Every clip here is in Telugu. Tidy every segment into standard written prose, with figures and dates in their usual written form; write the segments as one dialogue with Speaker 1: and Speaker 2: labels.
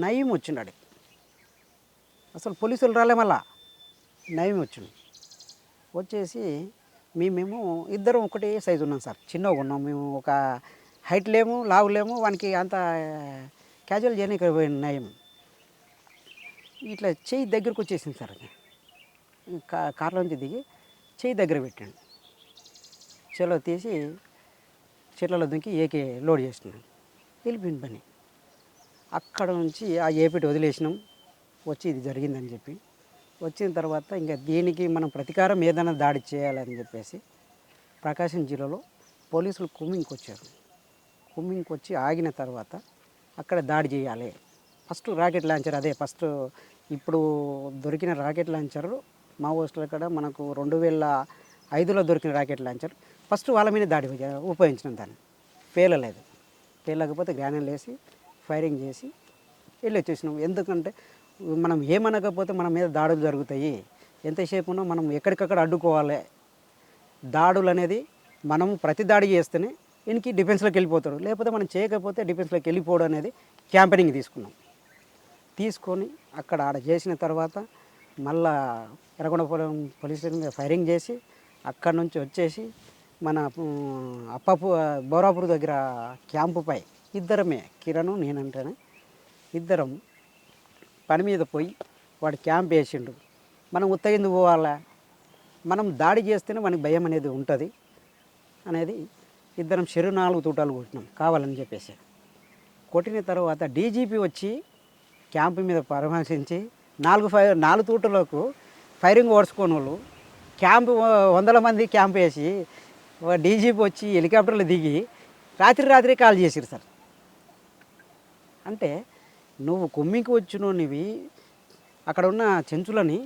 Speaker 1: నయం వచ్చిండు. అసలు పోలీసులు రాలే, మళ్ళా నయం వచ్చిండు. వచ్చేసి మేమేమో ఇద్దరం ఒకటే సైజు ఉన్నాం సార్, చిన్నగా ఉన్నాం మేము. ఒక హైట్ లేము, లావు లేము. వానికి అంత క్యాజువల్ చేయడానికి పోయిన నయం ఇట్లా చెయ్యి దగ్గరకు వచ్చేసింది సార్. కార్లోంచి దిగి చెయ్యి దగ్గర పెట్టాడు. చెలో తీసి చెట్లలో దుంకి ఏకే లోడ్ చేసినాడు. వెళ్ళిపోయింది పని. అక్కడ నుంచి ఆ ఏపీటి వదిలేసినాం. వచ్చి ఇది జరిగిందని చెప్పి వచ్చిన తర్వాత ఇంకా దీనికి మనం ప్రతీకారం ఏదైనా దాడి చేయాలని చెప్పేసి ప్రకాశం జిల్లాలో పోలీసులు కుమ్మింగ్కి వచ్చారు. కుమ్మింగ్కి వచ్చి ఆగిన తర్వాత అక్కడ దాడి చేయాలి. ఫస్ట్ రాకెట్ లాంచర్, అదే ఫస్ట్ ఇప్పుడు దొరికిన రాకెట్ లాంచర్ మావోయిస్టుల కాడ మనకు 2005లో దొరికిన రాకెట్ లాంచర్ ఫస్ట్ వాళ్ళ మీద దాడి ఉపయోగించినాం. దాన్ని పేలలేదు. పేలకపోతే గ్యానెల్ వేసి ఫైరింగ్ చేసి వెళ్ళి వచ్చేసినాం. ఎందుకంటే మనం ఏమనకపోతే మన మీద దాడులు జరుగుతాయి. ఎంతసేపు ఉన్నా మనం ఎక్కడికక్కడ అడ్డుకోవాలి. దాడులు అనేది మనం ప్రతి దాడి చేస్తేనే ఈయనకి డిఫెన్స్లోకి వెళ్ళిపోతాడు. లేకపోతే మనం చేయకపోతే డిఫెన్స్లోకి వెళ్ళిపోవడం అనేది క్యాంపెనింగ్ తీసుకున్నాం. తీసుకొని అక్కడ ఆడ చేసిన తర్వాత మళ్ళా ఎర్రగొండపురం పోలీస్ స్టేషన్ మీద ఫైరింగ్ చేసి అక్కడ నుంచి వచ్చేసి మన బోరాపూర్ దగ్గర క్యాంపుపై ఇద్దరమే, కిరణ్ నేనంటేనే ఇద్దరం పని మీద పోయి వాడు క్యాంప్ వేసిండు. మనం ఉత్తగిందుకు పోవాలా, మనం దాడి చేస్తేనే మనకి భయం అనేది ఉంటుంది అనేది ఇద్దరం 4 తూటాలు కొట్టినాం కావాలని చెప్పేసి. కొట్టిన తర్వాత డీజీపీ వచ్చి క్యాంపు మీద పరామర్శించి 4 తూటలకు ఫైరింగ్ ఓడ్చుకోని వాళ్ళు క్యాంపు 100 మంది క్యాంప్ వేసి డీజీపీ వచ్చి హెలికాప్టర్లు దిగి రాత్రి కాల్ చేసిరు సార్. అంటే నువ్వు కొమ్మికి వచ్చినోనివి అక్కడ ఉన్న చెంచులని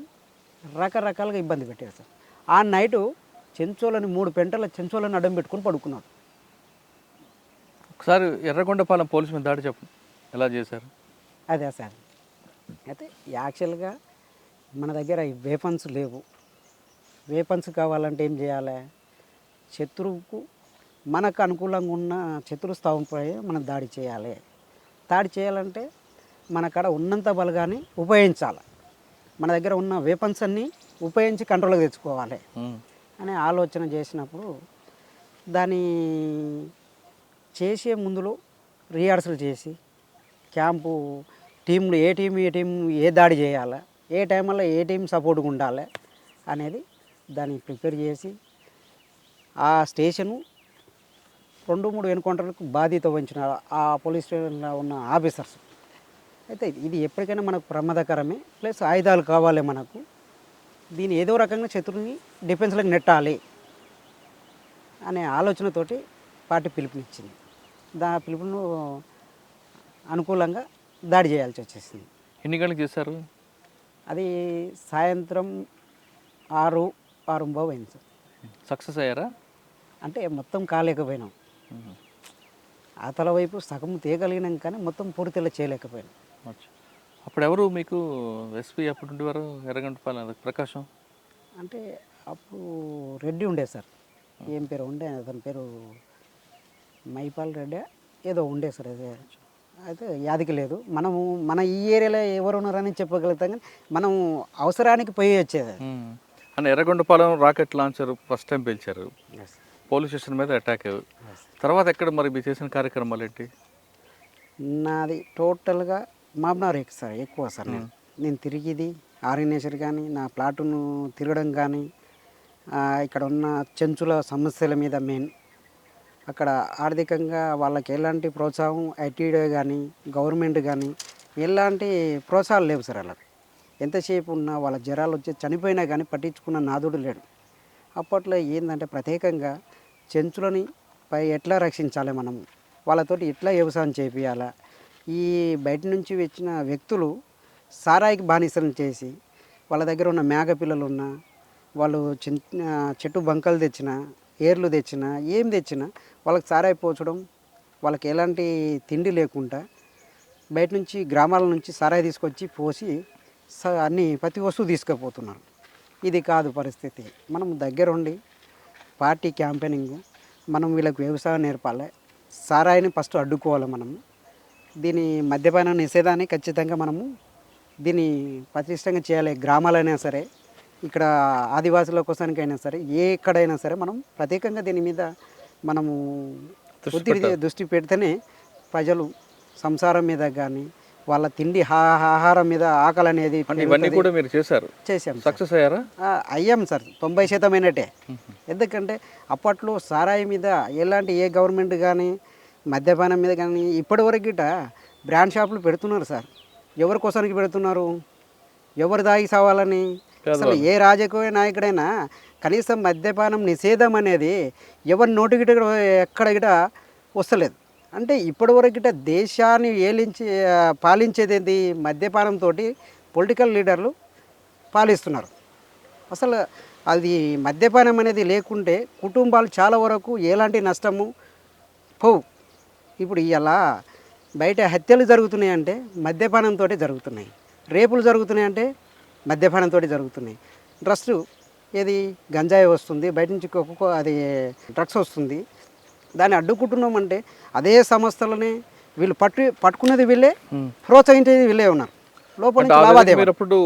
Speaker 1: రకరకాలుగా ఇబ్బంది పెట్టారు సార్. ఆ నైటు చెంచోలని 3 పెంటల చెంచోలని అడ్డం పెట్టుకొని పడుకున్నాడు.
Speaker 2: ఒకసారి ఎర్రగొండపాలెం పోలీసు మీద దాడి చెప్పండి, ఎలా చేశారు?
Speaker 1: అదే సార్, అయితే యాక్చువల్గా మన దగ్గర వేపన్స్ లేవు. వేపన్స్ కావాలంటే ఏం చేయాలి? శత్రువుకు మనకు అనుకూలంగా ఉన్న శత్రుస్థావంపై మనం దాడి చేయాలి. దాడి చేయాలంటే మన కాడ ఉన్నంత బలగాన్ని ఉపయోగించాలి. మన దగ్గర ఉన్న వేపన్స్ అన్నీ ఉపయోగించి కంట్రోల్కి తెచ్చుకోవాలి అనే ఆలోచన చేసినప్పుడు దాన్ని చేసే ముందులో రిహార్సల్ చేసి క్యాంపు టీంలు ఏ టీం ఏ దాడి చేయాలి, ఏ టైంలో ఏ టీం సపోర్ట్గా ఉండాలి అనేది దాన్ని ప్రిపేర్ చేసి ఆ స్టేషను 2-3 ఎన్కౌంటర్లకు బాధ్యత వహించిన ఆ పోలీస్ స్టేషన్లో ఉన్న ఆఫీసర్స్. అయితే ఇది ఎప్పటికైనా మనకు ప్రమాదకరమే, ప్లస్ ఆయుధాలు కావాలి మనకు. దీన్ని ఏదో రకంగా శత్రువుని డిఫెన్స్లోకి నెట్టాలి అనే ఆలోచనతోటి పార్టీ పిలుపునిచ్చింది. పిలుపును అనుకూలంగా దాడి చేయాల్సి వచ్చేసింది.
Speaker 2: ఎన్ని గంటలకు చేశారు?
Speaker 1: అది సాయంత్రం 6:30 అయింది సార్.
Speaker 2: సక్సెస్ అయ్యారా?
Speaker 1: అంటే మొత్తం కాలేకపోయినాం. అవతల వైపు సగం తీయగలిగినాం కానీ మొత్తం పూర్తిలో చేయలేకపోయినాం.
Speaker 2: అప్పుడు ఎవరు మీకు ఎస్పీ అప్పుడు ఉండేవారు ఎర్రగొండపాలెం? ప్రకాశం
Speaker 1: అంటే అప్పుడు రెడ్డి ఉండే సార్. ఏం పేరు ఉండే, అతని పేరు మైపాల్ రెడ్డి ఏదో ఉండే సార్. అదే అయితే యాదికి లేదు. మనము మన ఈ ఏరియాలో ఎవరు ఉన్నారని చెప్పగలుగుతాం కానీ మనం అవసరానికి పోయి వచ్చేది.
Speaker 2: అని Erragondapalem rocket launcher first time పేల్చారు, పోలీస్ స్టేషన్ మీద అటాక్. తర్వాత ఎక్కడ మరి మీరు చేసిన కార్యక్రమాలు ఏంటి?
Speaker 1: నాది టోటల్గా మాబ్నార్ సార్, ఎక్కువ సార్. నేను తిరిగిది ఆర్గనైజర్ కానీ నా ప్లాటును తిరగడం కానీ ఇక్కడ ఉన్న చెంచుల సమస్యల మీద మెయిన్. అక్కడ ఆర్థికంగా వాళ్ళకి ఎలాంటి ప్రోత్సాహం ఐటీడీ కానీ గవర్నమెంట్ కానీ ఎలాంటి ప్రోత్సాహాలు లేవు సార్. వాళ్ళకి ఎంతసేపు ఉన్నా వాళ్ళ జ్వరాలు వచ్చి చనిపోయినా కానీ పట్టించుకున్న నాదుడు లేడు. అప్పట్లో ఏంటంటే ప్రత్యేకంగా చెంచులని ఎట్లా రక్షించాలి, మనం వాళ్ళతోటి ఎట్లా వ్యవసాయం చేపియాలా. ఈ బయట నుంచి వచ్చిన వ్యక్తులు సారాయికి బానిసలను చేసి వాళ్ళ దగ్గర ఉన్న మేక పిల్లలు ఉన్నా, వాళ్ళు చెట్టు బంకలు తెచ్చినా, ఏర్లు తెచ్చినా, ఏం తెచ్చినా వాళ్ళకి సారాయి పోచడం, వాళ్ళకి ఎలాంటి తిండి లేకుండా బయట నుంచి గ్రామాల నుంచి సారాయి తీసుకొచ్చి పోసి అన్నీ ప్రతి వస్తువు తీసుకుపోతున్నారు. ఇది కాదు పరిస్థితి. మనం దగ్గరుండి పార్టీ క్యాంపెయినింగ్, మనం వీళ్ళకి వ్యవసాయం నేర్పాలి, సారాయిని ఫస్ట్ అడ్డుకోవాలి. మనం దీని మద్యపాన నిషేధాన్ని ఖచ్చితంగా మనము దీన్ని పటిష్టంగా చేయాలి. గ్రామాలైనా సరే, ఇక్కడ ఆదివాసుల కోసానికైనా సరే, ఎక్కడైనా సరే మనం ప్రత్యేకంగా దీని మీద మనము దృష్టి పెడితేనే ప్రజలు సంసారం మీద కానీ వాళ్ళ తిండి ఆహారం మీద ఆకలి అనేది
Speaker 2: ఇవన్నీ కూడా మీరు చేశారు,
Speaker 1: చేసాం.
Speaker 2: సక్సెస్ అయ్యారా?
Speaker 1: అయ్యాం సార్, 90% అయినట్టే. ఎందుకంటే అప్పట్లో సారాయి మీద ఎలాంటి ఏ గవర్నమెంట్ కానీ మద్యపానం మీద కానీ ఇప్పటివరకు గిట బ్రాండ్ షాపులు పెడుతున్నారు సార్. ఎవరి కోసానికి పెడుతున్నారు? ఎవరు దాగి సావాలని? అసలు ఏ రాజకీయ నాయకుడైనా కనీసం మద్యపానం నిషేధం అనేది ఎవరి నోటి గిట ఎక్కడ గిట వస్తలేదు. అంటే ఇప్పటివరకు గిట దేశాన్ని పాలించేది ఏంటి? మద్యపానంతో పొలిటికల్ లీడర్లు పాలిస్తున్నారు. అసలు అది మద్యపానం అనేది లేకుంటే కుటుంబాలు చాలా వరకు ఎలాంటి నష్టము పోవు. ఇప్పుడు ఇలా బయట హత్యలు జరుగుతున్నాయంటే మద్యపానంతో జరుగుతున్నాయి, రేపులు జరుగుతున్నాయంటే మద్యపానంతో జరుగుతున్నాయి. డ్రగ్స్ ఏది గంజాయి వస్తుంది, బయట నుంచి అది డ్రగ్స్ వస్తుంది. దాన్ని అడ్డుకుంటున్నామంటే అదే సంస్థలని వీళ్ళు పట్టుకునేది వీళ్ళే, ప్రోత్సహించేది వీళ్ళే ఉన్నారు. లోపల నుంచి లావాదేవీలు
Speaker 2: అప్పుడు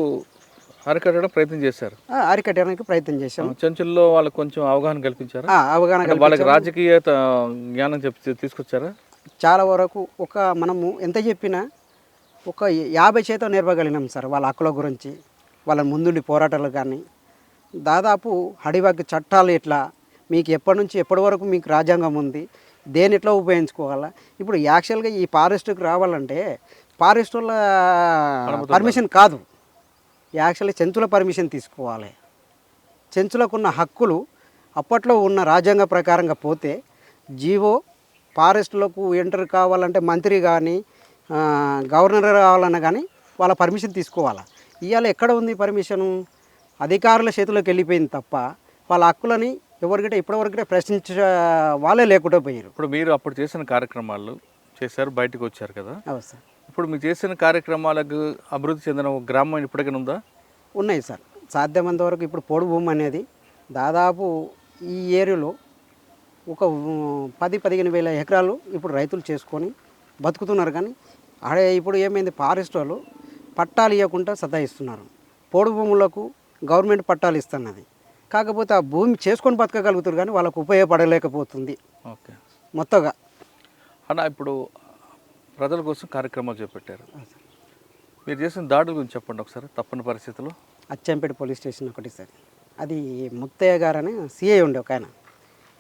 Speaker 2: అరికట్టడం ప్రయత్నం చేశారు,
Speaker 1: అరికట్టడానికి ప్రయత్నం చేశాం.
Speaker 2: చెంచుల్లో వాళ్ళకి కొంచెం అవగాహన కల్పించారు,
Speaker 1: అవగాహన
Speaker 2: వాళ్ళకి రాజకీయ జ్ఞానం తీసుకొచ్చారా?
Speaker 1: చాలా వరకు మనము ఎంత చెప్పినా ఒక 50% నేర్పగలిగినాం సార్. వాళ్ళ హక్కుల గురించి, వాళ్ళ ముందుండి పోరాటాలు కానీ, దాదాపు అడివాకి చట్టాలు ఎట్లా, మీకు ఎప్పటి నుంచి ఎప్పటి వరకు మీకు రాజ్యాంగం ఉంది, దేని ఎట్లా ఉపయోగించుకోవాలా. ఇప్పుడు యాక్చువల్గా ఈ ఫారెస్ట్కి రావాలంటే ఫారెస్ట్ వాళ్ళ పర్మిషన్ కాదు, యాక్చువల్లీ చెంచుల పర్మిషన్ తీసుకోవాలి. చెంచులకు ఉన్న హక్కులు అప్పట్లో ఉన్న రాజ్యాంగ ప్రకారంగా పోతే జీవో ఫారెస్ట్లకు ఎంటర్ కావాలంటే మంత్రి కానీ గవర్నర్ కావాలన్నా కానీ వాళ్ళ పర్మిషన్ తీసుకోవాలా. ఇవాళ ఎక్కడ ఉంది పర్మిషను? అధికారుల చేతిలోకి వెళ్ళిపోయింది తప్ప వాళ్ళ హక్కులని ఎవరికంటే ఇప్పటివరకు ప్రశ్నించే వాళ్ళే లేకుండా పోయారు.
Speaker 2: ఇప్పుడు మీరు అప్పుడు చేసిన కార్యక్రమాలు చేశారు, బయటకు వచ్చారు కదా.
Speaker 1: అవును సార్.
Speaker 2: ఇప్పుడు మీరు చేసిన కార్యక్రమాలకు అభివృద్ధి చెందిన ఒక గ్రామం ఇప్పటికైనా ఉందా?
Speaker 1: ఉన్నాయి సార్, సాధ్యమైనంత వరకు. ఇప్పుడు పోడు భూమి అనేది దాదాపు ఈ ఏరియాలో ఒక 10-15 వేల ఎకరాలు ఇప్పుడు రైతులు చేసుకొని బతుకుతున్నారు. కానీ ఆడే ఇప్పుడు ఏమైంది, ఫారెస్ట్ వాళ్ళు పట్టాలు ఇవ్వకుండా సతాయిస్తున్నారు. పోడు భూములకు గవర్నమెంట్ పట్టాలు ఇస్తున్నది, కాకపోతే ఆ భూమి చేసుకొని బతకగలుగుతారు కానీ వాళ్ళకు ఉపయోగపడలేకపోతుంది.
Speaker 2: ఓకే,
Speaker 1: మొత్తంగా
Speaker 2: అన్న ఇప్పుడు ప్రజల కోసం కార్యక్రమాలు చేపట్టారు. మీరు చేసిన దాడుల గురించి చెప్పండి ఒకసారి. తప్పని పరిస్థితుల్లో
Speaker 1: అచ్చంపేట పోలీస్ స్టేషన్ ఒకటి సార్, అది ముత్తయ్య గారు అని సిఐ ఉండే ఒక ఆయన.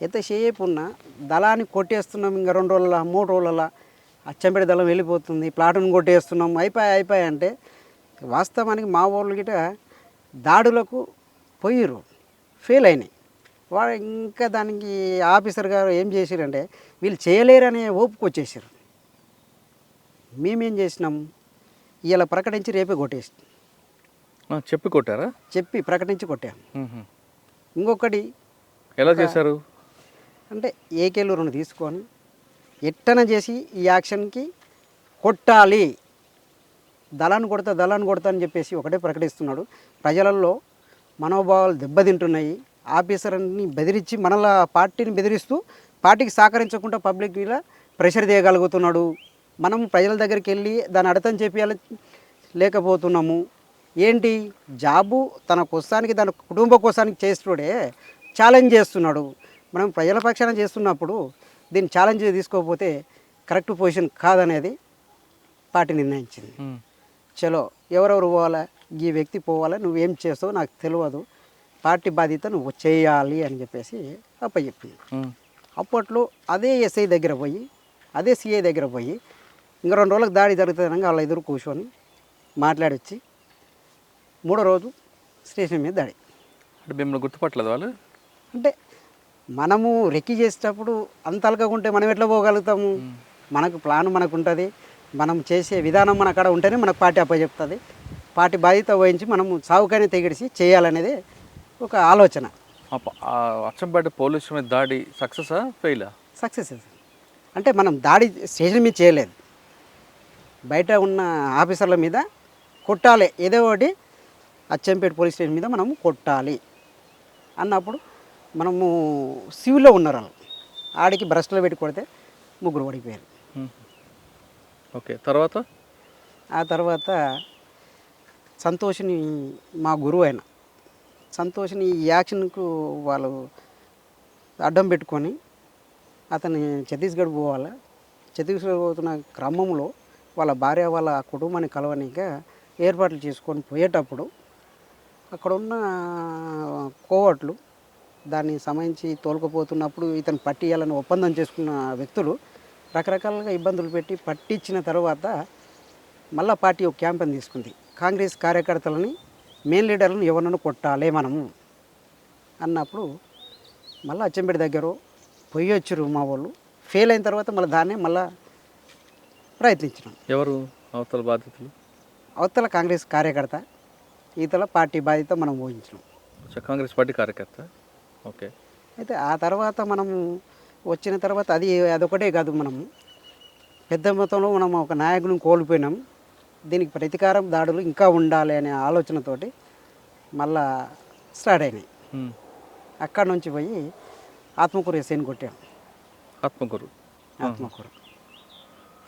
Speaker 1: ఎంతసేపు ఉన్నా దళాన్ని కొట్టేస్తున్నాం, ఇంకా 2 రోజుల 3 రోజుల అచ్చంపేట దళం వెళ్ళిపోతుంది, ప్లాటును కొట్టేస్తున్నాం, అయిపోయి అంటే వాస్తవానికి మా వాళ్ళు గిట దాడులకు పోయిర్రు, ఫెయిల్ అయినాయి. వాడు ఇంకా దానికి ఆఫీసర్ గారు ఏం చేశారంటే వీళ్ళు చేయలేరనే ఓపుకొచ్చేసారు. మేమేం చేసినాం, ఇలా ప్రకటించి రేపే కొట్టేసి
Speaker 2: చెప్పి కొట్టారా?
Speaker 1: చెప్పి ప్రకటించి కొట్టాం. ఇంకొకటి
Speaker 2: ఎలా చేశారు
Speaker 1: అంటే ఏకేలు 2 తీసుకొని ఎట్టన చేసి ఈ యాక్షన్కి కొట్టాలి, దళాన్ని కొడతా అని చెప్పేసి ఒకటే ప్రకటిస్తున్నాడు. ప్రజలలో మనోభావాలు దెబ్బతింటున్నాయి. ఆఫీసర్ని బెదిరించి మనల పార్టీని బెదిరిస్తూ పార్టీకి సహకరించకుండా పబ్లిక్ మీద ప్రెషర్ చేయగలుగుతున్నాడు. మనం ప్రజల దగ్గరికి వెళ్ళి దాన్ని అర్థం చెప్పాలి లేకపోతున్నాము. ఏంటి జాబు తన కోసానికి తన కుటుంబ కోసానికి చేస్తుడే ఛాలెంజ్ చేస్తున్నాడు. మనం ప్రజల పక్షాన చేస్తున్నప్పుడు దీన్ని ఛాలెంజ్ తీసుకోకపోతే కరెక్ట్ పొజిషన్ కాదనేది పార్టీ నిర్ణయించింది. చలో ఎవరెవరు పోవాలా, ఈ వ్యక్తి పోవాలా, నువ్వేం చేస్తావు నాకు తెలియదు, పార్టీ బాధ్యత నువ్వు చేయాలి అని చెప్పేసి అప్పచెప్పింది. అప్పట్లో అదే ఎస్ఐ దగ్గర పోయి అదే సిఐ దగ్గర పోయి ఇంకా 2 రోజులకు దాడి జరుగుతుందనగా వాళ్ళ ఎదురు కూర్చొని మాట్లాడొచ్చి 3వ రోజు స్టేషన్ మీద దాడి.
Speaker 2: అంటే మిమ్మల్ని గుర్తుపట్టలేదు వాళ్ళు?
Speaker 1: అంటే మనము రెక్కి చేసేటప్పుడు అంత అలకకుంటే మనం ఎట్లా పోగలుగుతాము? మనకు ప్లాన్ మనకు ఉంటుంది, మనం చేసే విధానం మన కాడ ఉంటేనే మనకు పార్టీ అప్పచెప్తుంది. పార్టీ బాధ్యత వహించి మనము సాగుకైనా తెగిడిసి చేయాలనేది ఒక ఆలోచన.
Speaker 2: అచ్చంపేట పోలీసు మీద దాడి సక్సెసా ఫెయిలా?
Speaker 1: సక్సెస్. అంటే మనం దాడి స్టేషన్ మీద చేయలేదు, బయట ఉన్న ఆఫీసర్ల మీద కొట్టాలి, ఏదో ఒకటి అచ్చంపేట పోలీస్ స్టేషన్ మీద మనము కొట్టాలి అన్నప్పుడు మనము సివిల్లో ఉన్నారు వాళ్ళు, ఆడికి బ్రష్లో పెట్టి కొడితే 3 పడిపోయారు.
Speaker 2: ఓకే. తర్వాత?
Speaker 1: ఆ తర్వాత సంతోష్ని మా గురువు ఆయన సంతోష్ని ఈ యాక్షన్కు వాళ్ళు అడ్డం పెట్టుకొని అతన్ని ఛత్తీస్గఢ్ పోవాలి. ఛత్తీస్గఢ్ పోతున్న క్రమంలో వాళ్ళ భార్య వాళ్ళ కుటుంబాన్ని కలవనీక ఏర్పాట్లు చేసుకొని పోయేటప్పుడు అక్కడున్న కోవట్లు దాన్ని సంబంధించి తోలుకుపోతున్నప్పుడు ఇతను పట్టియాలని ఒప్పందం చేసుకున్న వ్యక్తులు రకరకాలుగా ఇబ్బందులు పెట్టి పట్టించిన తర్వాత మళ్ళా పార్టీ ఒక క్యాంపెయిన్ తీసుకుంది. కాంగ్రెస్ కార్యకర్తలని మెయిన్ లీడర్లను ఎవరినైనా కొట్టాలి మనము అన్నప్పుడు మళ్ళీ అచ్చంపేట దగ్గర పొయ్యి వచ్చారు మా వాళ్ళు. ఫెయిల్ అయిన తర్వాత మళ్ళీ దాన్నే మళ్ళీ ప్రయత్నించినాం.
Speaker 2: ఎవరు అవతల బాధితులు?
Speaker 1: అవతల కాంగ్రెస్ కార్యకర్త, ఈతల పార్టీ బాధ్యత మనం ఊహించినాం.
Speaker 2: కాంగ్రెస్ పార్టీ కార్యకర్త. ఓకే.
Speaker 1: అయితే ఆ తర్వాత మనము వచ్చిన తర్వాత అదొకటే కాదు, మనము పెద్ద మొత్తంలో మనం ఒక నాయకుని కోల్పోయినాం. దీనికి ప్రతీకారం దాడులు ఇంకా ఉండాలి అనే ఆలోచనతోటి మళ్ళా స్టార్ట్ అయినాయి. అక్కడ నుంచి పోయి ఆత్మకూరు ఎస్ఐని కొట్టాం.
Speaker 2: ఆత్మకూరు.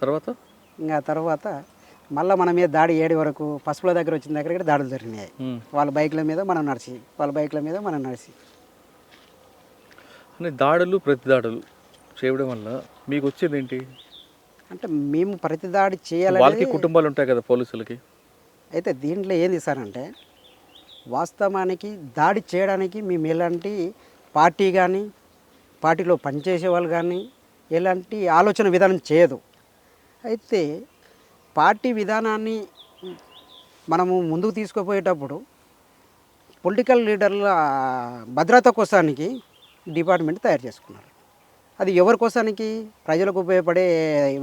Speaker 1: తర్వాత ఇంకా తర్వాత మళ్ళీ మన మీద దాడి ఏడు వరకు పసుపుల దగ్గర వచ్చిన దగ్గర దాడులు జరిగినాయి. వాళ్ళ బైక్ల మీద మనం నడిచి, వాళ్ళ బైక్ల మీద మనం నడిచి.
Speaker 2: అంటే దాడులు ప్రతి దాడులు చేయడం వల్ల మీకు వచ్చేది ఏంటి?
Speaker 1: అంటే మేము ప్రతి దాడి చేయాలి.
Speaker 2: వాళ్ళకి కుటుంబాలు ఉంటాయి కదా పోలీసులకి.
Speaker 1: అయితే దీంట్లో ఏంది సార్ అంటే, వాస్తవానికి దాడి చేయడానికి మేము ఎలాంటి పార్టీ కానీ పార్టీలో పనిచేసే వాళ్ళు కానీ ఎలాంటి ఆలోచన విధానం చేయదు. అయితే పార్టీ విధానాన్ని మనము ముందుకు తీసుకుపోయేటప్పుడు పొలిటికల్ లీడర్ల భద్రత కోసానికి డిపార్ట్మెంట్ తయారు చేసుకున్నారు. అది ఎవరి కోసానికి? ప్రజలకు ఉపయోగపడే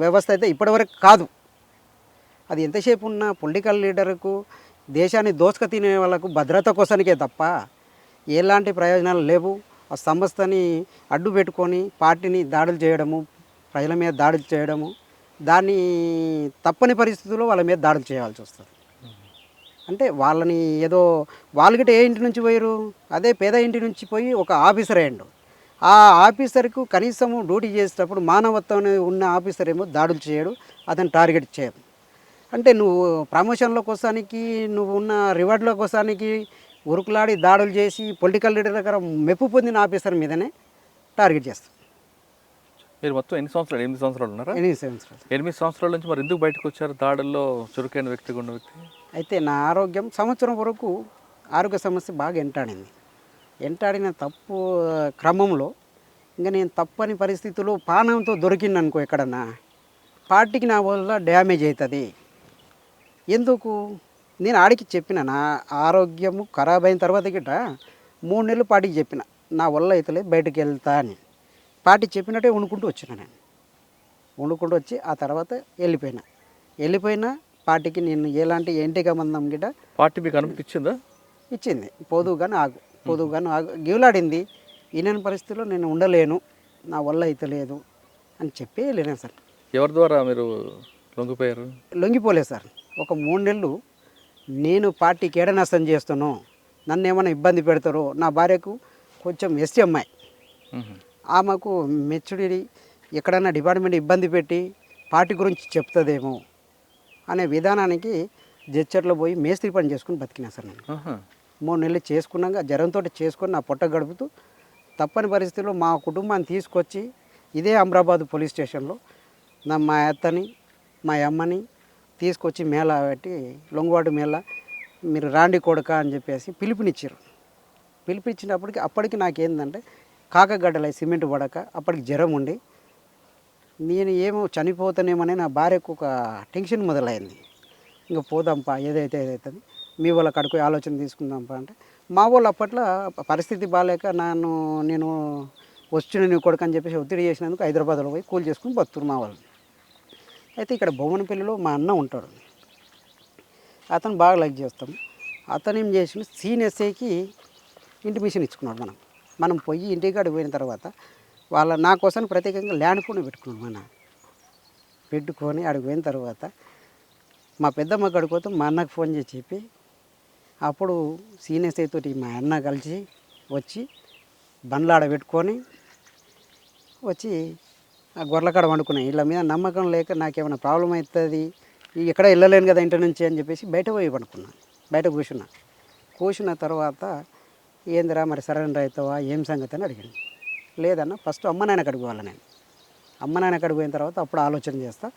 Speaker 1: వ్యవస్థ అయితే ఇప్పటివరకు కాదు. అది ఎంతసేపు ఉన్న పొలిటికల్ లీడర్కు, దేశాన్ని దోసుక తినే వాళ్ళకు భద్రత కోసానికే తప్ప ఎలాంటి ప్రయోజనాలు లేవు. ఆ సంస్థని అడ్డు పెట్టుకొని పార్టీని దాడులు చేయడము, ప్రజల మీద దాడులు చేయడము, దాన్ని తప్పని పరిస్థితుల్లో వాళ్ళ మీద దాడులు చేయాల్సి వస్తుంది. అంటే వాళ్ళని ఏదో వాళ్ళకిట ఏ ఇంటి నుంచి పోయారు, అదే పేద ఇంటి నుంచి పోయి ఒక ఆఫీసర్ అయ్యండు. ఆ ఆఫీసర్కు కనీసము డ్యూటీ చేసేటప్పుడు మానవత్వం ఉన్న ఆఫీసర్ ఏమో దాడులు చేయడు, అతను టార్గెట్ చేయడు. అంటే నువ్వు ప్రమోషన్ల కోసానికి, నువ్వు ఉన్న రివార్డుల కోసానికి ఉరుకులాడి దాడులు చేసి పొలిటికల్ లీడర్ దగ్గర మెప్పు పొందిన ఆఫీసర్ మీదనే టార్గెట్ చేస్తాం.
Speaker 2: మీరు మొత్తం ఎన్ని సంవత్సరాలు? 8 సంవత్సరాలు ఉన్నారా?
Speaker 1: 8 సంవత్సరాలు.
Speaker 2: 8 సంవత్సరాల నుంచి మరి ఎందుకు బయటకు వచ్చారు? దాడుల్లో చురుకైన వ్యక్తిగా ఉన్న వ్యక్తి.
Speaker 1: అయితే నా ఆరోగ్యం సంవత్సరం వరకు ఆరోగ్య సమస్య బాగా ఎంటాడిన తప్పు క్రమంలో ఇంకా నేను తప్పని పరిస్థితుల్లో పానంతో దొరికింది అనుకో ఎక్కడన్నా, పార్టీకి నా వల్ల డ్యామేజ్ అవుతుంది. ఎందుకు? నేను ఆడికి చెప్పిన నా ఆరోగ్యము ఖరాబ్ అయిన తర్వాత గిట్ట 3 నెలలు పార్టీకి చెప్పిన నా వల్ల అవుతలే బయటకు వెళ్తా అని. పార్టీ చెప్పినట్టే వండుకుంటూ వచ్చిన నేను. వండుకుంటూ వచ్చి ఆ తర్వాత వెళ్ళిపోయినా పార్టీకి నేను ఎలాంటి ఎంటిక మందం గిట్ట
Speaker 2: పార్టీ మీకు అనుమతి ఇచ్చిందా?
Speaker 1: ఇచ్చింది. పోదువు కానీ ఆగు గీలాడింది. ఈయన పరిస్థితిలో నేను ఉండలేను, నా వల్ల అయితలేదు అని చెప్పి వెళ్ళినాను సార్.
Speaker 2: ఎవరి ద్వారా మీరు లొంగిపోయారు?
Speaker 1: లొంగిపోలేదు సార్. ఒక 3 నెలలు నేను పార్టీకి ఏడ నష్టం చేస్తానో, నన్ను ఏమైనా ఇబ్బంది పెడతారో, నా భార్యకు కొంచెం ఎస్టీ అమ్మాయి, ఆమెకు మెచ్యూరిటీ ఎక్కడన్నా డిపార్ట్మెంట్ ఇబ్బంది పెట్టి పార్టీ గురించి చెప్తుందేమో అనే విధానానికి జడ్చర్లో పోయి మేస్త్రి పని చేసుకుని బతికినా సార్ నేను. 3 నెలలు చేసుకున్నాక జ్వరంతో చేసుకొని నా పొట్ట గడుపుతూ తప్పని పరిస్థితుల్లో మా కుటుంబాన్ని తీసుకొచ్చి ఇదే అమరాబాద్ పోలీస్ స్టేషన్లో మా అత్తని మా అమ్మని తీసుకొచ్చి మేళ పెట్టి లొంగువాడు మేళ మీరు రాండి కొడక అని చెప్పేసి పిలుపునిచ్చారు. అప్పటికి నాకేందంటే కాకగడ్డలై సిమెంట్ పడక అప్పటికి జ్వరం ఉండి నేను ఏమో చనిపోతానేమని నా భార్యకు ఒక టెన్షన్ మొదలైంది. ఇంకా పోదాంపా ఏదైతే మీ వాళ్ళ కడుకు ఆలోచన తీసుకుందాంపా అంటే, మా వాళ్ళు అప్పట్లో పరిస్థితి బాగాలేక నేను వచ్చిన నీ కొడుకు అని చెప్పేసి ఒత్తిడి చేసినందుకు హైదరాబాద్లో పోయి కూలి చేసుకుని బతుకురు మా వాళ్ళు. అయితే ఇక్కడ బొమ్మనపల్లిలో మా అన్న ఉంటాడు, అతను బాగా లైక్ చేస్తాం. అతను ఏం చేసిన సీఎస్ఐకి ఇంటిమేషన్ ఇచ్చుకున్నాడు. మనం పోయి ఇంటికాడికి పోయిన తర్వాత నా కోసం ప్రత్యేకంగా ల్యాండ్ ఫోన్ పెట్టుకున్నాడు. పెట్టుకొని అక్కడికి పోయిన తర్వాత మా పెద్దమ్మ కడుకోతే మా అన్నకు ఫోన్ చేసి చెప్పి అప్పుడు సీనియర్స్ తోటి మా అన్న కలిసి వచ్చి బండ్లాడ పెట్టుకొని వచ్చి ఆ గొర్రెల కాడ వండుకున్నాను. వీళ్ళ మీద నమ్మకం లేక నాకేమైనా ప్రాబ్లం అవుతుంది, ఎక్కడ వెళ్ళలేను కదా ఇంటి నుంచి అని చెప్పేసి బయట పోయి పడుకున్నాను. బయట కూర్చున్న తర్వాత ఏందిరా మరి సరెండర్ అవుతావా ఏం సంగతి అని అడిగాను. లేదన్న ఫస్ట్ అమ్మ నాయన కాడికి పోవాలి నేను. అమ్మ నాయన కాడికి పోయిన తర్వాత అప్పుడు ఆలోచన చేస్తా.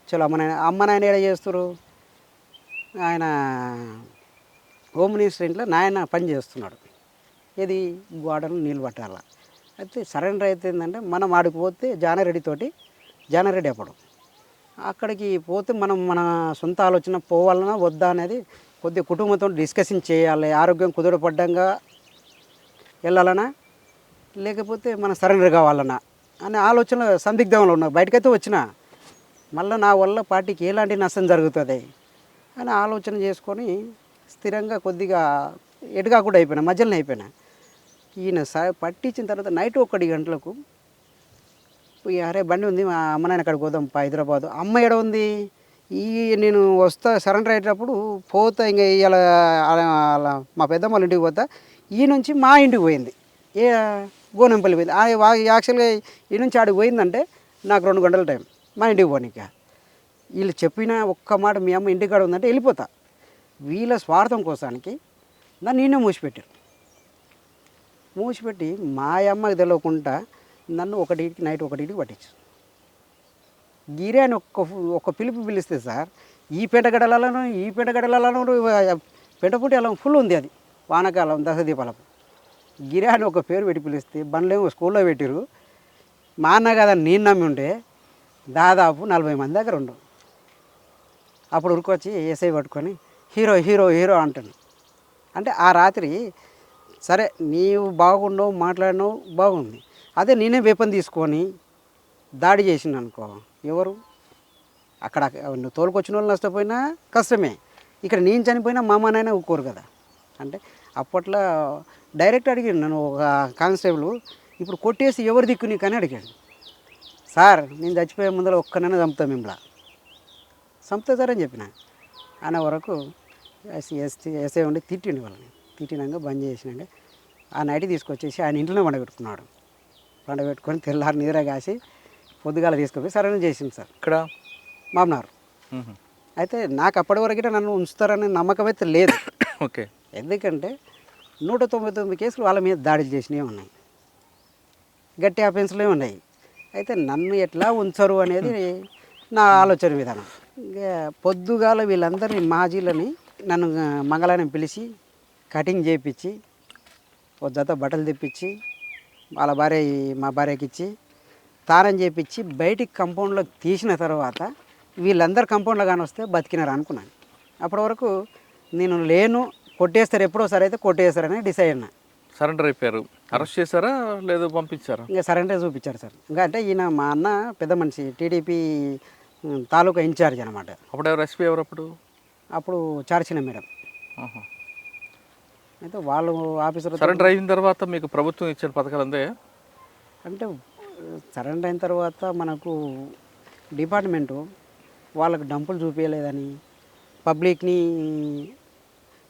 Speaker 1: చలో అమ్మ నాయన ఏడ చేస్తారు, ఆయన హోమ్ మినిస్టర్ ఇంట్లో నాయన పని చేస్తున్నాడు. ఇది గోడలు నీళ్ళు పట్టాల. అయితే సరెండర్ అయితే ఏంటంటే మనం ఆడికి పోతే జానారెడ్డి అప్పుడు అక్కడికి పోతే మనం మన సొంత ఆలోచన పోవాలన్నా వద్దా అనేది కొద్దిగా కుటుంబంతో డిస్కషన్ చేయాలి. ఆరోగ్యం కుదుటపడ్డంగా వెళ్ళాలనా లేకపోతే మన సరెండర్ కావాలన్నా అనే ఆలోచన సందిగ్ధంలో ఉన్నా. బయటకైతే వచ్చిన మళ్ళీ నా వల్ల పార్టీకి ఎలాంటి నష్టం జరుగుతుంది అని ఆలోచన చేసుకొని స్థిరంగా కొద్దిగా ఎటుగా కూడా అయిపోయినా, మధ్యలోనే అయిపోయినా. ఈయన పట్టించిన తర్వాత నైట్ 1 గంటలకు అరే బండి ఉంది మా అమ్మ నాయన అక్కడికి పోదాం హైదరాబాద్. అమ్మ ఎడ ఉంది, నేను వస్తా సరెండర్ అయ్యేటప్పుడు పోతా ఇంకా ఇలా మా పెద్దమ్మ వాళ్ళ ఇంటికి పోతా. ఈ నుంచి మా ఇంటికి పోయింది, గోనెంపల్లి పోయింది. యాక్చువల్గా ఈ నుంచి ఆడికి పోయిందంటే నాకు 2 గంటల టైం మా ఇంటికి పోనీక. వీళ్ళు చెప్పిన ఒక్క మాట మీ అమ్మ ఇంటికాడ ఉందంటే వెళ్ళిపోతా. వీళ్ళ స్వార్థం కోసానికి నన్ను నేనే మూసిపెట్టి మా అమ్మకి తెలియకుండా నన్ను నైట్ 1కి పట్టించు. గిరి అని ఒక్క పిలుపు పిలిస్తే సార్ ఈ పెంటగడలలో పెంటపుట్టి అలా ఫుల్ ఉంది. అది వానకాలం దశదీపాలకు గిరి అని ఒక పేరు పెట్టి పిలిస్తే బండ్లేమో స్కూల్లో పెట్టిరు. మా అన్న కదా నేను నమ్మి ఉంటే దాదాపు 40 మంది దగ్గర ఉండు. అప్పుడు ఉరికొచ్చి ఎస్ఐ పట్టుకొని హీరో అంటాను. అంటే ఆ రాత్రి సరే నీవు బాగుండవు మాట్లాడినావు బాగుంది, అదే నేనే వేపన్ తీసుకొని దాడి చేసింది అనుకో, ఎవరు అక్కడ తోలుకొచ్చిన వాళ్ళు నష్టపోయినా కష్టమే, ఇక్కడ నేను చనిపోయినా మా అమ్మ నాయన ఊరుకోరు కదా. అంటే అప్పట్లో డైరెక్ట్ అడిగాడు నన్ను ఒక కానిస్టేబుల్, ఇప్పుడు కొట్టేసి ఎవరు దిక్కు నీకు అని అడిగాడు. సార్ నేను చచ్చిపోయే ముందర ఒక్కనైనా చంపుతాం మిమ్మల్ని, చంపుతా సార్ అని చెప్పిన. అనే వరకు ఎస్ఐ ఉండి తిట్టిండు వాళ్ళని. తిట్టినాక బంద్ చేసినాక ఆ నైట్ తీసుకొచ్చేసి ఆయన ఇంట్లోనే పండబెట్టుకొని తెల్లారి నీర కాసి పొద్దుగాల తీసుకుపోయి సరైన చేసింది సార్ ఇక్కడ మామనారు. అయితే నాకు అప్పటి వరకు నన్ను ఉంచుతారనే నమ్మకం అయితే లేదు.
Speaker 2: ఓకే,
Speaker 1: ఎందుకంటే 199 కేసులు వాళ్ళ మీద దాడులు చేసినవి ఉన్నాయి, గట్టి ఆఫెన్స్లే ఉన్నాయి. అయితే నన్ను ఎట్లా ఉంచరు అనేది నా ఆలోచన విధానం. ఇంకా పొద్దుగాల వీళ్ళందరినీ మాజీలని నన్ను మంగళాన్ని పిలిచి కటింగ్ చేయించి ఒక జత బట్టలు తెప్పించి వాళ్ళ మా భార్యకి ఇచ్చి తానం చేయించి బయటికి కంపౌండ్లోకి తీసిన తర్వాత వీళ్ళందరూ కంపౌండ్లో కానీ వస్తే బతికినారు అనుకున్నాను. అప్పటి వరకు నేను లేను, కొట్టేస్తారు ఎప్పుడో సరే అయితే కొట్టేస్తారని డిసైడ్ అయినా.
Speaker 2: సరెండర్ అయిపోయారు. అరెస్ట్ చేశారా లేదు పంపించారా?
Speaker 1: ఇంకా సరెండర్ చూపించారు సార్. ఇంకా అంటే ఈయన మా అన్న పెద్ద మనిషి టీడీపీ తాలూకా ఇన్ఛార్జ్ అనమాట.
Speaker 2: అప్పుడు ఎవరు ఎస్పీ ఎవరు
Speaker 1: అప్పుడు చార్చిన మేడం. అయితే వాళ్ళు ఆఫీసర్
Speaker 2: సరెండర్ అయిన తర్వాత మీకు ప్రభుత్వం ఇచ్చిన పథకాలు అందే?
Speaker 1: అంటే సరెండర్ అయిన తర్వాత మనకు డిపార్ట్మెంటు వాళ్ళకు డంపులు చూపించలేదని, పబ్లిక్ని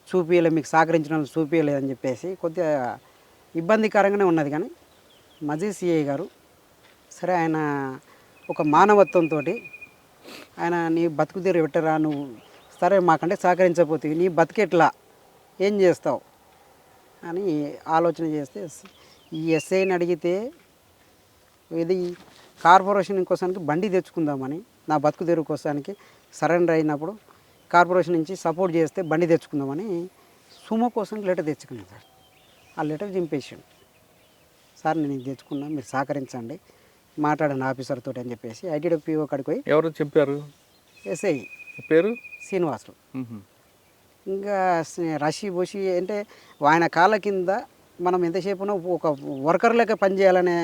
Speaker 1: చూపించలేదు, మీకు సహకరించిన వాళ్ళు చూపించలేదని చెప్పేసి కొద్దిగా ఇబ్బందికరంగానే ఉన్నది. కానీ మజీ సిఐ గారు సరే ఆయన ఒక మానవత్వంతో ఆయన నీ బతుకు తీరు పెట్టరా, నువ్వు సరే మాకంటే సహకరించకపోతే నీ బతికెట్లా ఏం చేస్తావు అని ఆలోచన చేస్తే ఈ ఎస్ఐని అడిగితే ఇది కార్పొరేషన్ కోసానికి బండి తెచ్చుకుందామని, నా బతుకు తెరువు కోసానికి సరెండర్ అయినప్పుడు కార్పొరేషన్ నుంచి సపోర్ట్ చేస్తే బండి తెచ్చుకుందామని సుమో కోసం లెటర్ తెచ్చుకున్నాను సార్. ఆ లెటర్ చింపేసాడు. సార్ నేను తెచ్చుకున్నా, మీరు సహకరించండి, మాట్లాడండి ఆఫీసర్ తోటి అని చెప్పేసి ఐటీడీపీఓ కాడికి పోయి.
Speaker 2: ఎవరు చెప్పారు?
Speaker 1: ఎస్ఐ
Speaker 2: పేరు
Speaker 1: శ్రీనివాసులు. ఇంకా రషి బోషి అంటే ఆయన కాళ్ళ కింద మనం ఎంతసేపునో ఒక వర్కర్ లెక్క పనిచేయాలనే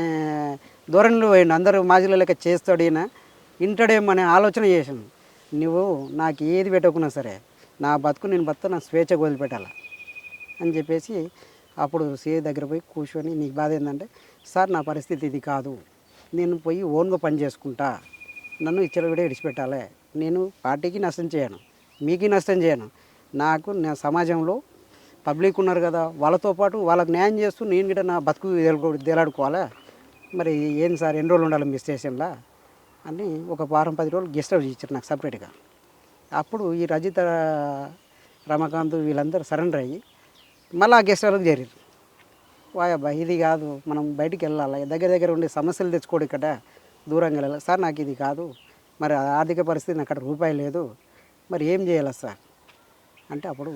Speaker 1: ధోరణిలో పోయిండు. అందరూ మాజీల లెక్క చేస్తాడు ఈయన, ఇంటడేమనే ఆలోచన చేసాను. నువ్వు నాకు ఏది పెట్టకున్నా సరే నా బతుకు నేను నా స్వేచ్ఛగా వదిలిపెట్టాల అని చెప్పేసి అప్పుడు సిఐ దగ్గర పోయి కూర్చొని, నీకు బాధ ఏంటంటే, సార్ నా పరిస్థితి ఇది కాదు, నేను పోయి ఓన్గా పని చేసుకుంటా, నన్ను ఇచ్చలవిడే విడిచిపెట్టాలి, నేను పార్టీకి నష్టం చేయను, మీకు నష్టం చేయను, నాకు నా సమాజంలో పబ్లిక్ ఉన్నారు కదా వాళ్ళతో పాటు వాళ్ళకి న్యాయం చేస్తూ నేను కూడా నా బతుకు దేలాడుకోవాలా, మరి ఏం సార్ ఎన్ని రోజులు ఉండాలి మీ స్టేషన్లో అని ఒక వారం 10 రోజులు గెస్ట్ హౌస్ ఇచ్చారు నాకు సపరేట్గా. అప్పుడు ఈ రజిత, రమాకాంత్ వీళ్ళందరూ సరెండర్ అయ్యి మళ్ళీ ఆ గెస్ట్ హౌస్కి చేరారు. వాయబ్బా ఇది కాదు, మనం బయటికి వెళ్ళాలి, దగ్గర దగ్గర ఉండే సమస్యలు తెచ్చుకోడు ఇక్కడ, దూరంగా వెళ్ళాలి సార్, నాకు ఇది కాదు, మరి ఆర్థిక పరిస్థితి నాకు అక్కడ రూపాయి లేదు, మరి ఏం చేయాలి సార్ అంటే అప్పుడు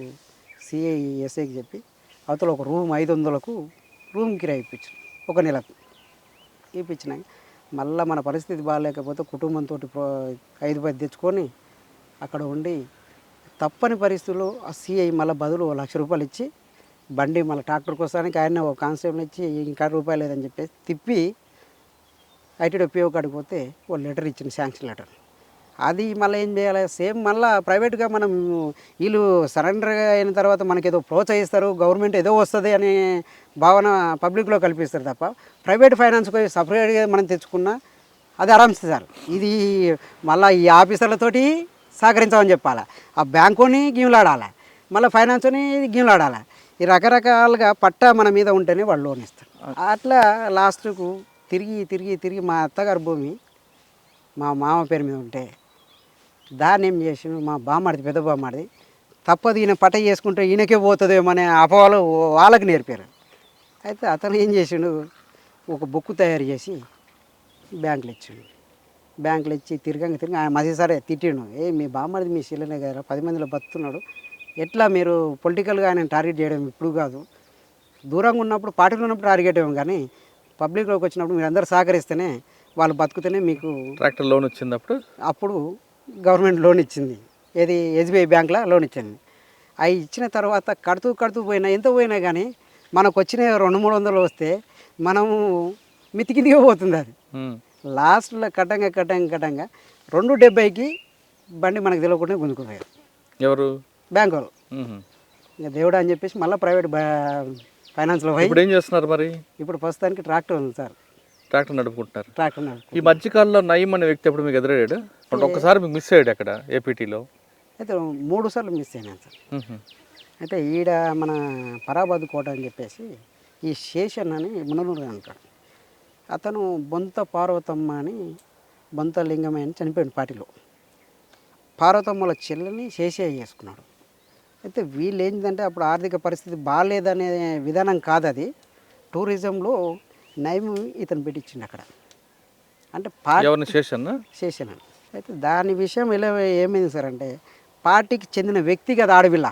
Speaker 1: సిఐ ఎస్ఐకి చెప్పి అవతల ఒక రూమ్ 500కు రూమ్ కిరాయి ఇప్పించారు ఒక నెలకు. ఇప్పించినాక మళ్ళీ మన పరిస్థితి బాగాలేకపోతే కుటుంబంతో 5-10 తెచ్చుకొని అక్కడ ఉండి తప్పని పరిస్థితుల్లో ఆ సిఐ మళ్ళీ బదులు ₹1,00,000 ఇచ్చి బండి మళ్ళీ ట్రాక్టర్ కోసానికి ఆయన ఒక కానిస్టేబుల్ ఇచ్చి ఇంకా రూపాయలు లేదని చెప్పేసి తిప్పి ఐటీడీ పిఓ కాడికి పోతే వాళ్ళు లెటర్ ఇచ్చింది, శాంక్షన్ లెటర్. అది మళ్ళీ ఏం చేయాలి, సేమ్ మళ్ళీ ప్రైవేట్గా మనం వీళ్ళు సరెండర్ అయిన తర్వాత మనకి ఏదో ప్రోత్సహిస్తారు, గవర్నమెంట్ ఏదో వస్తుంది అనే భావన పబ్లిక్లో కల్పిస్తారు తప్ప ప్రైవేట్ ఫైనాన్స్కి సపరేట్గా మనం తెచ్చుకున్నా అది ఆరామ్స్ సార్. ఇది మళ్ళీ ఈ ఆఫీసర్లతోటి సహకరించామని చెప్పాలి, ఆ బ్యాంకుని గీములాడాలి, మళ్ళీ ఫైనాన్స్ని గీములాడాలి, ఈ రకరకాలుగా పట్టా మన మీద ఉంటేనే వాళ్ళు లోన్ ఇస్తారు. అట్లా లాస్ట్కు తిరిగి తిరిగి తిరిగి మా అత్తగారి భూమి మా మామ పేరు మీద ఉంటే దాన్ని ఏం చేసిండు, మా బామ్మడిది, పెద్ద బామ్మడిది తప్పదు ఈయన పట్ట చేసుకుంటే ఈయనకే పోతుందేమో అనే అపోహలు వాళ్ళకి నేర్పారు. అయితే అతను ఏం చేసిండు, ఒక బుక్ తయారు చేసి బ్యాంకులు ఇచ్చిండు. బ్యాంకులు ఇచ్చి తిరగంగా ఆయన మధ్య సరే తిట్టిండు, మీ బామ్మడిది మీ శిలనే కదా 10 మందిలో బతున్నాడు, ఎట్లా మీరు పొలిటికల్గా ఆయన టార్గెట్ చేయడం ఇప్పుడు కాదు, దూరంగా ఉన్నప్పుడు పార్టీలో ఉన్నప్పుడు టార్గెట్ ఇవ్వం, కానీ పబ్లిక్లోకి వచ్చినప్పుడు మీరు అందరూ సహకరిస్తేనే వాళ్ళు బతుకుతేనే మీకు
Speaker 2: ట్రాక్టర్ లోన్ వచ్చింది.
Speaker 1: అప్పుడు గవర్నమెంట్ లోన్ ఇచ్చింది, ఏది ఎస్బీఐ బ్యాంక్లో లోన్ ఇచ్చింది. అవి ఇచ్చిన తర్వాత కడుతూ కడుతూ పోయినా ఎంత పోయినా కానీ మనకు వచ్చిన 200-300 వస్తే మనము మితికిందిగా పోతుంది. అది లాస్ట్లో కట్టంగా 270కి బండి మనకు తెలియకుండా గుంజుకుపోయారు
Speaker 2: ఎవరు,
Speaker 1: బ్యాంక్ వాళ్ళు. ఇంకా దేవుడు అని చెప్పేసి మళ్ళీ ప్రైవేట్ ఫైనాన్స్లో పోయి
Speaker 2: ఇప్పుడు ఏం చేస్తున్నారు మరి?
Speaker 1: ఇప్పుడు ప్రస్తుతానికి ట్రాక్టర్ ఉంది సార్,
Speaker 2: ట్రాక్టర్ నడుపుకుంటున్నారు.
Speaker 1: ట్రాక్టర్ నడుపు.
Speaker 2: ఈ మధ్యకాలంలో నయీం అనే వ్యక్తి ఎప్పుడు మీకు ఎదురయ్యాడు? అంటే ఒక్కసారి మీకు మిస్ అయ్యాడు అక్కడ ఏపీటీలో.
Speaker 1: అయితే 3 సార్లు మిస్ అయినాను సార్. అయితే ఈడ మన పరాబాద్ కోట అని చెప్పేసి ఈ శేషన్ అని మునలూరు అంటాడు, అతను బొంత పార్వతమ్మ అని బొంత లింగమే అని చనిపోయాడు పార్టీలో. పార్వతమ్మల చెల్లెని శేషయ్య చేసుకున్నాడు. అయితే వీళ్ళు ఏంటంటే అప్పుడు ఆర్థిక పరిస్థితి బాగాలేదనే విధానం కాదు, అది టూరిజంలో నయం ఇతను పెట్టించిండు అక్కడ. అంటే శేషన్ అని. అయితే దాని విషయం ఇలా ఏమైంది సార్ అంటే పార్టీకి చెందిన వ్యక్తిగత ఆడపిల్ల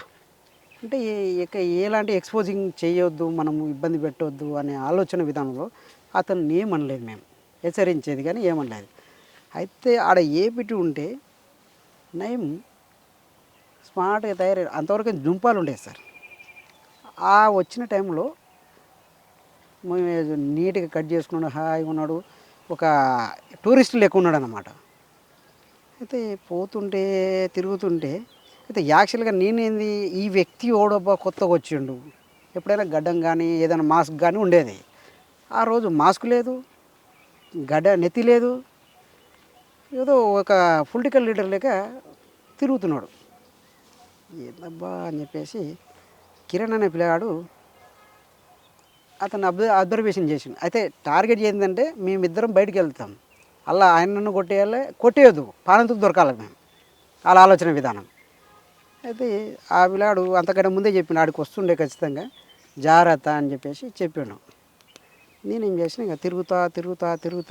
Speaker 1: అంటే ఇక ఎలాంటి ఎక్స్పోజింగ్ చేయొద్దు, మనము ఇబ్బంది పెట్టవద్దు అనే ఆలోచన విధానంలో అతను ఏమనలేదు, మేము హెచ్చరించేది కానీ ఏమనలేదు. అయితే ఆడ ఏపిటి ఉంటే నయం స్మార్ట్గా తయారయ్యారు. అంతవరకు జుంపాలు ఉండేది సార్. ఆ వచ్చిన టైంలో నీట్గా కట్ చేసుకున్నాడు, హాయిగా ఉన్నాడు, ఒక టూరిస్ట్ లెక్క ఉన్నాడు అన్నమాట. అయితే పోతుంటే తిరుగుతుంటే అయితే యాక్చువల్గా నేనేంది ఈ వ్యక్తి ఓడబ్బా కొత్తగా వచ్చిండు, ఎప్పుడైనా గడ్డం కానీ ఏదైనా మాస్క్ కానీ ఉండేది, ఆ రోజు మాస్క్ లేదు, నెత్తి లేదు, ఏదో ఒక పొలిటికల్ లీడర్ లేక తిరుగుతున్నాడు. ఏందబ్బా అని చెప్పేసి కిరణ్ అనే పిల్లగాడు అతను అబ్జర్వేషన్ చేసిండు. అయితే టార్గెట్ ఏంటంటే మేమిద్దరం బయటికి వెళ్తాం, అలా ఆయనను కొట్టేయద్దు, పానంతుకు దొరకాలి మేము, అలా ఆలోచన విధానం. అయితే ఆ పిల్లాడు అంతకంటే ముందే చెప్పిండు, ఆడికి వస్తుండే ఖచ్చితంగా జాగ్రత్త అని చెప్పేసి చెప్పాను. నేనేం చేసిన ఇక తిరుగుతా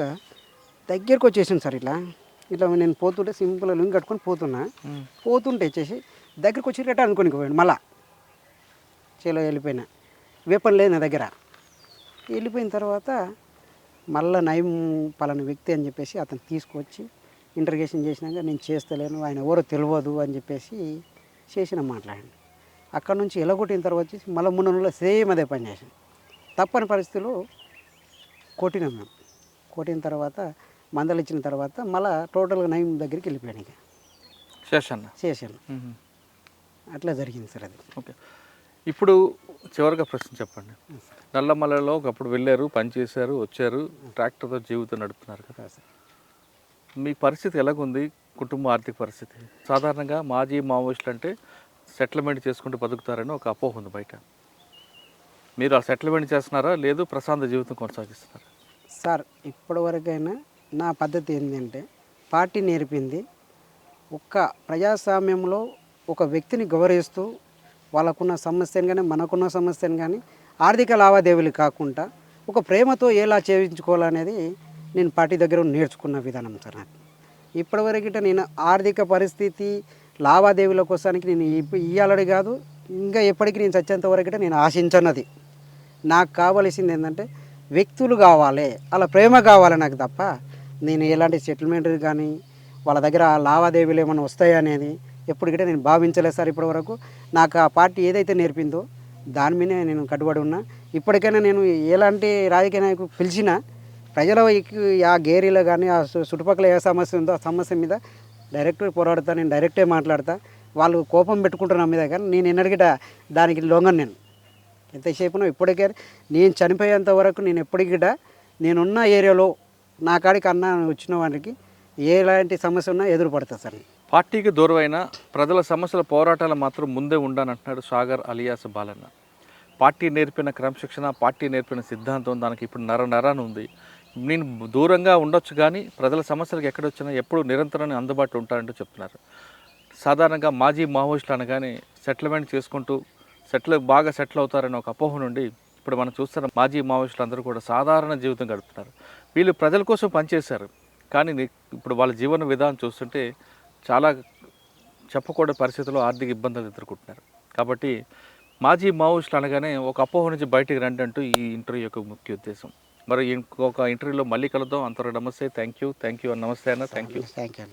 Speaker 1: దగ్గరకు వచ్చేసాను సార్. ఇట్లా నేను పోతుంటే సింపుల్గా లుంగి కట్టుకొని పోతుంటే వచ్చేసి దగ్గరికి వచ్చి రేట అనుకోని పోయాడు. మళ్ళా చేలో వెళ్ళిపోయినా, వేపన్ లేదు నా దగ్గర. వెళ్ళిపోయిన తర్వాత మళ్ళీ నయం పలానా వ్యక్తి అని చెప్పేసి అతను తీసుకొచ్చి ఇంటర్గేషన్ చేసినాక నేను చేస్తలేను, ఆయన ఎవరో తెలియదు అని చెప్పేసి చేసిన మాట్లాడండి. అక్కడ నుంచి ఎలగొట్టిన తర్వాత వచ్చేసి మళ్ళీ 3 నెలల్లో సేమ్ అదే పని చేసాం. తప్పని పరిస్థితిలో కొట్టినాం మేము. కొట్టిన తర్వాత మందలు ఇచ్చిన తర్వాత మళ్ళీ టోటల్గా నయం దగ్గరికి వెళ్ళిపోయాను. ఇక చేశాను. అట్లా జరిగింది సార్ అది.
Speaker 2: ఓకే, ఇప్పుడు చివరిగా ప్రశ్న చెప్పండి. నల్లమల్లలో ఒకప్పుడు వెళ్ళారు, పనిచేశారు, వచ్చారు, ట్రాక్టర్తో జీవితం నడుపుతున్నారు కదా సార్. మీ పరిస్థితి ఎలాగుంది, కుటుంబ ఆర్థిక పరిస్థితి? సాధారణంగా మాజీ మావోయిస్టులు అంటే సెటిల్మెంట్ చేసుకుంటూ బతుకుతారని ఒక అపోహ ఉంది బయట. మీరు ఆ సెటిల్మెంట్ చేస్తున్నారా, లేదు ప్రశాంత జీవితం కొనసాగిస్తున్నారా?
Speaker 1: సార్ ఇప్పటివరకైనా నా పద్ధతి ఏంటంటే పార్టీ నేర్పింది ఒక్క ప్రజాస్వామ్యంలో ఒక వ్యక్తిని గౌరవిస్తూ వాళ్ళకున్న సమస్యను కానీ మనకున్న సమస్యను కానీ ఆర్థిక లావాదేవీలు కాకుండా ఒక ప్రేమతో ఎలా చేయించుకోవాలనేది నేను పార్టీ దగ్గర నేర్చుకున్న విధానం సార్ నాకు. ఇప్పటివరకు నేను ఆర్థిక పరిస్థితి లావాదేవీల కోసానికి నేను ఇయ్యాలని కాదు, ఇంకా ఎప్పటికీ నేను చచ్చేంత వరకు నేను ఆశించన్నది. నాకు కావలసింది ఏంటంటే వ్యక్తులు కావాలి, అలా ప్రేమ కావాలి నాకు తప్ప నేను ఎలాంటి సెటిల్మెంట్ కానీ వాళ్ళ దగ్గర లావాదేవీలు ఏమైనా వస్తాయి అనేది ఎప్పటికంటే నేను భావించలేదు సార్. ఇప్పటివరకు నాకు ఆ పార్టీ ఏదైతే నేర్పిందో దాని మీదే నేను కట్టుబడి ఉన్నా. ఇప్పటికైనా నేను ఎలాంటి రాజకీయ నాయకులు పిలిచినా ప్రజల ఆ గేరీలో కానీ ఆ చుట్టుపక్కల ఏ సమస్య ఉందో ఆ సమస్య మీద డైరెక్ట్ పోరాడతా, నేను డైరెక్టే మాట్లాడతా. వాళ్ళు కోపం పెట్టుకుంటారు నా మీద, కానీ నేను ఎన్నడిగిట దానికి లొంగను. నేను ఎంతసేపునో ఇప్పటికే నేను చనిపోయేంత వరకు నేను ఎప్పటికిట నేనున్న ఏరియాలో నా కాడికి అన్న వచ్చిన వారికి ఎలాంటి సమస్య ఉన్నా ఎదురు పడతా సార్.
Speaker 2: పార్టీకి దూరమైన ప్రజల సమస్యల పోరాటాలు మాత్రం ముందే ఉండానంటున్నాడు సాగర్ అలియాస్ బాలన్న. పార్టీ నేర్పిన క్రమశిక్షణ, పార్టీ నేర్పిన సిద్ధాంతం దానికి ఇప్పుడు నరాన ఉంది. నేను దూరంగా ఉండొచ్చు కానీ ప్రజల సమస్యలకు ఎక్కడొచ్చినా ఎప్పుడు నిరంతరం అందుబాటులో ఉంటారంటూ చెప్తున్నారు. సాధారణంగా మాజీ మావోయిస్టులు అనగానే సెటిల్మెంట్ చేసుకుంటూ బాగా సెటిల్ అవుతారని ఒక అపోహ నుండి ఇప్పుడు మనం చూస్తున్న మాజీ మావోయిస్టులు అందరూ కూడా సాధారణ జీవితం గడుపుతున్నారు. వీళ్ళు ప్రజల కోసం పనిచేశారు, కానీ ఇప్పుడు వాళ్ళ జీవన విధానం చూస్తుంటే చాలా చెప్పకూడని పరిస్థితుల్లో ఆర్థిక ఇబ్బందులు ఎదుర్కొంటున్నారు. కాబట్టి మాజీ మావోయిస్టులు అనగానే ఒక అపోహ నుంచి బయటికి రండి అంటూ ఈ ఇంటర్వ్యూ యొక్క ముఖ్య ఉద్దేశం. మరి ఇంకొక ఇంటర్వ్యూలో మళ్ళీ కలుద్దాం. అంతవరకు నమస్తే, థ్యాంక్ యూ. నమస్తే అన్న, థ్యాంక్ యూ.
Speaker 1: Thank you.